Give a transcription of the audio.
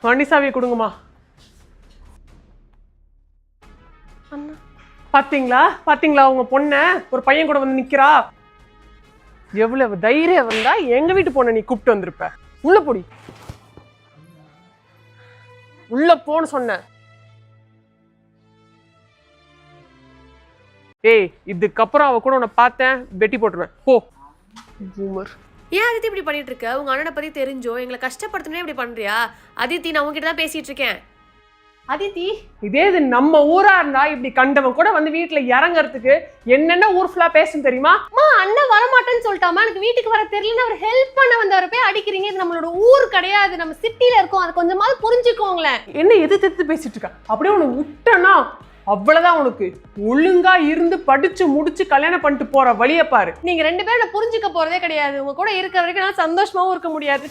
வண்டி சாவியை கொடுங்கம்மா. பாத்தீங்களா பாத்தீங்களா உங்க பொண்ண ஒரு பையன் கூட வந்து நிக்கிறா. எவ்வளவு தைரியம் வந்தா எங்க வீட்டு பொண்ணை நீ கூப்பிட்டு வந்திருப்ப. உள்ள போடி, உள்ள போன்னு சொன்ன. ஏய், இதுக்கப்புறம் அவ கூட உன்னை பார்த்தேன் வெட்டி போட்டுருவேன். போ பூமர். ஏன் அதித்தி இப்படி பண்ணிட்டு இருக்க? உங்க அண்ணனை பத்தி தெரிஞ்சோ எங்களை கஷ்டப்படுத்தனே இப்படி பண்றியா? அதித்தி, நான் உங்ககிட்ட தான் பேசிட்டு இருக்கேன். அதித்தி, இதே இது நம்ம ஊரா இருந்தா இப்படி கண்டவன் கூட வந்து வீட்டுல இறங்கறதுக்கு என்னென்ன ஊர் ஃபுல்லா பேசும் தெரியுமா? அம்மா, அண்ணன் வரமாட்டேன்னு சொல்லிட்டாமா, எனக்கு வீட்டுக்கு வர தெரியலன்னு அவர் ஹெல்ப் பண்ண வந்தவரை போய் அடிக்கிறீங்க. இது நம்மளோட ஊர் கிடையாது, நம்ம சிட்டில இருக்கோம். அது கொஞ்சமாவது புரிஞ்சுக்கோங்களேன். என்ன எதிர்த்து பேசிட்டு இருக்க? அப்படியே உனக்கு விட்டனா அவ்வளவுதான். உனக்கு ஒழுங்கா இருந்து படிச்சு முடிச்சு கல்யாணம் பண்ணிட்டு போற வழிய பாரு. நீங்க ரெண்டு பேரும் புரிஞ்சுக்க போறதே கிடையாது. உங்க கூட இருக்கிற வரைக்கும் நான் சந்தோஷமாவும் இருக்க முடியாது.